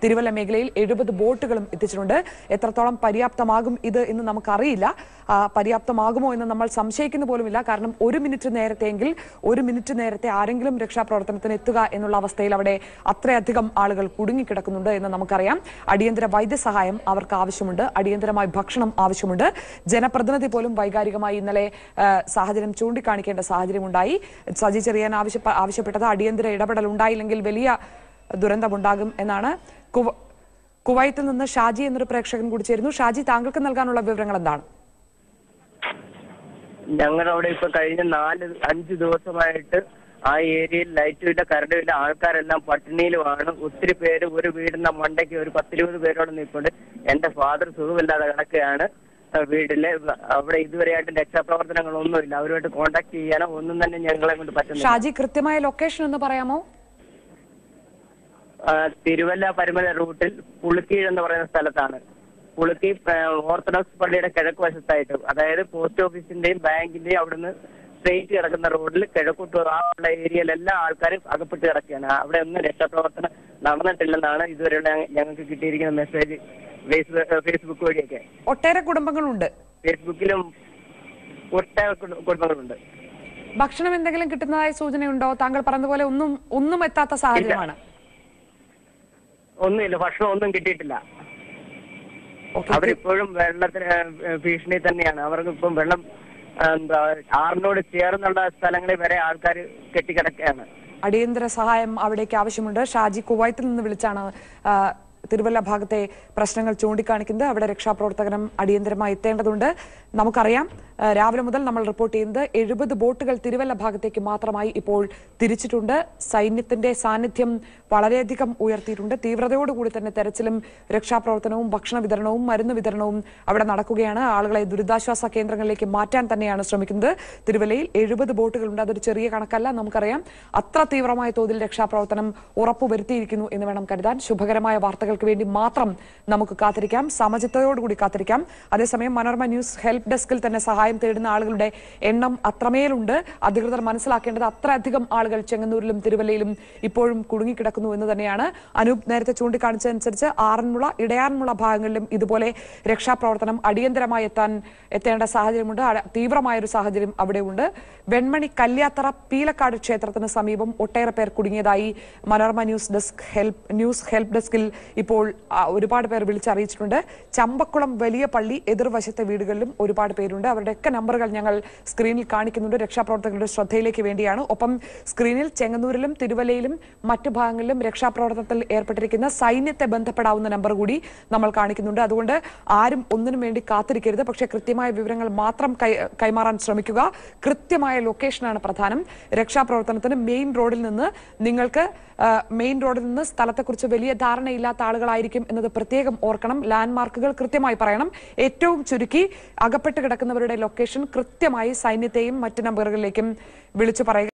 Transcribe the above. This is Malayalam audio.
തിരുവല്ല മേഖലയിൽ 70 ബോട്ടുകളും എത്തിച്ചിട്ടുണ്ട്. എത്രത്തോളം പര്യാപ്തമാകും ഇത് എന്ന് നമുക്കറിയില്ല. പര്യാപ്തമാകുമോ എന്ന് നമ്മൾ സംശയിക്കുന്ന പോലുമില്ല. കാരണം ഒരു മിനിറ്റ് നേരത്തെ ആരെങ്കിലും രക്ഷാപ്രവർത്തനത്തിന് എത്തുക എന്നുള്ള അവസ്ഥയിൽ അവിടെ അത്രയധികം ആളുകൾ കുടുങ്ങിക്കിടക്കുന്നുണ്ട് എന്ന് നമുക്കറിയാം. അടിയന്തര വൈദ്യസഹായം അവർക്ക് ആവശ്യമുണ്ട്. അടിയന്തരമായി ഭക്ഷണം ആവശ്യമുണ്ട്. ജനപ്രതിനിധി പോലും വൈകാരികമായി ഇന്നലെ സാഹചര്യം ചൂണ്ടിക്കാണിക്കേണ്ട സാഹചര്യമുണ്ടായി. സജി ചെറിയാൻ ആവശ്യപ്പെട്ടത് അടിയന്തര ഇടപെടൽ ഉണ്ടായില്ലെങ്കിൽ വലിയ ദുരന്തമുണ്ടാകും എന്നാണ്. കുവൈത്തിൽ നിന്ന് ഷാജി എന്നൊരു പ്രേക്ഷകൻ കൂടി ചേരുന്നു. ഷാജി, താങ്കൾക്ക് നൽകാനുള്ള വിവരങ്ങൾ എന്താണ്? ഞങ്ങളവിടെ ഇപ്പൊ കഴിഞ്ഞ 4-5 ദിവസമായിട്ട് ആ ഏരിയയിൽ ലൈറ്റുമില്ല, കറണ്ടുമില്ല. ആൾക്കാരെല്ലാം പട്ടിണിയിലുമാണ്. ഒത്തിരി പേര് ഒരു വീടിന്റെ മണ്ടയ്ക്ക് ഒരു 10-20 പേരോട് നിൽപ്പുണ്ട്. എന്റെ ഫാദർ സുഖമില്ലാതെ കിടക്കുകയാണ് വീട്ടില്. അവിടെ ഇതുവരെയായിട്ട് രക്ഷാപ്രവർത്തനങ്ങളൊന്നുമില്ല. അവരുമായിട്ട് കോണ്ടാക്ട് ചെയ്യാനോ ഒന്നും തന്നെ ഞങ്ങളെ കൊണ്ട് പറ്റുന്നില്ല. ഷാജി, കൃത്യമായ ലൊക്കേഷൻ ഒന്ന് പറയാമോ? തിരുവല്ല പരുമല റൂട്ടിൽ പുളുക്കീഴ് എന്ന് പറയുന്ന സ്ഥലത്താണ്. പുളുക്കി ഓർത്തഡോക്സ് പള്ളിയുടെ കിഴക്ക് വശത്തായിട്ട്, അതായത് പോസ്റ്റ് ഓഫീസിന്റെയും ബാങ്കിന്റെയും അവിടുന്ന് സ്ട്രെയിറ്റ് കിടക്കുന്ന റോഡിൽ കിഴക്കോട്ട് ആ ഉള്ള ഏരിയയിലെല്ലാം ആൾക്കാരും അകപ്പെട്ട് കിടക്കുകയാണ്. അവിടെ ഒന്നും രക്ഷാപ്രവർത്തനം നടന്നിട്ടില്ലെന്നാണ് ഇതുവരെയുള്ള ഞങ്ങൾക്ക് കിട്ടിയിരിക്കുന്ന മെസ്സേജ് ഫേസ്ബുക്ക് വഴിയൊക്കെ. ഒട്ടേറെ കുടുംബങ്ങളുണ്ട്. ഫേസ്ബുക്കിലും ഒട്ടേറെ കുടുംബങ്ങളുണ്ട്. ഭക്ഷണം എന്തെങ്കിലും കിട്ടുന്നതായി സൂചനയുണ്ടോ? താങ്കൾ പറഞ്ഞതുപോലെ ഒന്നും എത്താത്ത സാഹചര്യമാണ്. ഒന്നുമില്ല, ഭക്ഷണം ഒന്നും കിട്ടിയിട്ടില്ല. അവരിപ്പോഴും വെള്ളത്തിന് ഭീഷണി തന്നെയാണ്. അവർക്ക് ഇപ്പം വെള്ളം ആറിനോട് ചേർന്നുള്ള സ്ഥലങ്ങളിൽ വരെ ആൾക്കാർ കെട്ടിക്കിടക്കുകയാണ്. അടിയന്തര സഹായം അവിടേക്ക് ആവശ്യമുണ്ട്. ഷാജി കുവൈത്തിൽ നിന്ന് വിളിച്ചാണ് തിരുവല്ല ഭാഗത്തെ പ്രശ്നങ്ങൾ ചൂണ്ടിക്കാണിക്കുന്നത്. അവിടെ രക്ഷാപ്രവർത്തകരും അടിയന്തരമായി എത്തേണ്ടതുണ്ട്. നമുക്കറിയാം, രാവിലെ മുതൽ നമ്മൾ റിപ്പോർട്ട് ചെയ്യുന്നത് 70 ബോട്ടുകൾ തിരുവല്ല ഭാഗത്തേക്ക് മാത്രമായി ഇപ്പോൾ തിരിച്ചിട്ടുണ്ട്. സൈന്യത്തിന്റെ സാന്നിധ്യം വളരെയധികം ഉയർത്തിയിട്ടുണ്ട്. തീവ്രതയോടുകൂടി തന്നെ തെരച്ചിലും രക്ഷാപ്രവർത്തനവും ഭക്ഷണ വിതരണവും മരുന്ന് വിതരണവും അവിടെ നടക്കുകയാണ്. ആളുകളെ ദുരിതാശ്വാസ കേന്ദ്രങ്ങളിലേക്ക് മാറ്റാൻ തന്നെയാണ് ശ്രമിക്കുന്നത്. തിരുവല്ലയിൽ 70 ബോട്ടുകളുണ്ട്. അതൊരു ചെറിയ കണക്കല്ല. നമുക്കറിയാം, അത്ര തീവ്രമായ തോതിൽ രക്ഷാപ്രവർത്തനം ഉറപ്പുവരുത്തിയിരിക്കുന്നു എന്ന് വേണം കരുതാൻ. ശുഭകരമായ വാർത്തകൾക്ക് വേണ്ടി മാത്രം നമുക്ക് കാത്തിരിക്കാം, സമചിത്തതയോടുകൂടി കാത്തിരിക്കാം. അതേസമയം മനോരമ ന്യൂസ് ഹെൽപ്പ് ഡെസ്കിൽ തന്നെ സഹായം തേടുന്ന ആളുകളുടെ എണ്ണം അത്രമേലുണ്ട്. അധികൃതർ മനസ്സിലാക്കേണ്ടത് അത്രയധികം ആളുകൾ ചെങ്ങന്നൂരിലും തിരുവല്ലയിലും ഇപ്പോഴും കുടുങ്ങിക്കിടക്കുന്നു എന്ന് തന്നെയാണ്. അനൂപ് നേരത്തെ ചൂണ്ടിക്കാണിച്ചതനുസരിച്ച് ആറന്മുള, ഇടയാൻമുള ഭാഗങ്ങളിലും ഇതുപോലെ രക്ഷാപ്രവർത്തനം അടിയന്തരമായി എത്തേണ്ട സാഹചര്യമുണ്ട്. തീവ്രമായൊരു സാഹചര്യം അവിടെയുണ്ട്. വെൺമണി കല്യാത്തറ പീലക്കാട് ക്ഷേത്രത്തിന് സമീപം ഒട്ടേറെ പേർ കുടുങ്ങിയതായി മനോരമ ന്യൂസ് ഹെൽപ്പ് ഡെസ്കിൽ ഇപ്പോൾ ഒരുപാട് പേർ വിളിച്ചറിയിച്ചിട്ടുണ്ട്. ചമ്പക്കുളം വലിയ പള്ളി എതിർവശത്തെ വീടുകളിലും ഒരുപാട് പേരുണ്ട്. അവരുടെയൊക്കെ നമ്പറുകൾ ഞങ്ങൾ സ്ക്രീനിൽ കാണിക്കുന്നുണ്ട്. രക്ഷാപ്രവർത്തകരുടെ ശ്രദ്ധയിലേക്ക് വേണ്ടിയാണ്. ഒപ്പം സ്ക്രീനിൽ ചെങ്ങന്നൂരിലും തിരുവല്ലയിലും മറ്റു ഭാഗങ്ങളിലും രക്ഷാപ്രവർത്തനത്തിൽ ഏർപ്പെട്ടിരിക്കുന്ന സൈന്യത്തെ ബന്ധപ്പെടാവുന്ന നമ്പർ കൂടി നമ്മൾ കാണിക്കുന്നുണ്ട്. അതുകൊണ്ട് ആരും ഒന്നിനും വേണ്ടി കാത്തിരിക്കരുത്. പക്ഷേ കൃത്യമായ വിവരങ്ങൾ മാത്രം കൈമാറാൻ ശ്രമിക്കുക. കൃത്യമായ ലൊക്കേഷനാണ് പ്രധാനം. രക്ഷാപ്രവർത്തനത്തിന് മെയിൻ റോഡിൽ നിന്ന് സ്ഥലത്തെക്കുറിച്ച് വലിയ ധാരണയില്ലാത്ത ആളുകളായിരിക്കും എന്നത് പ്രത്യേകം ഓർക്കണം. ലാൻഡ്മാർക്കുകൾ കൃത്യമായി പറയണം. ഏറ്റവും ചുരുക്കി അകപ്പെട്ട് കിടക്കുന്നവരുടെ ലൊക്കേഷൻ കൃത്യമായി സൈന്യത്തെയും മറ്റ് നമ്പറുകളിലേക്കും വിളിച്ചു പറയുക.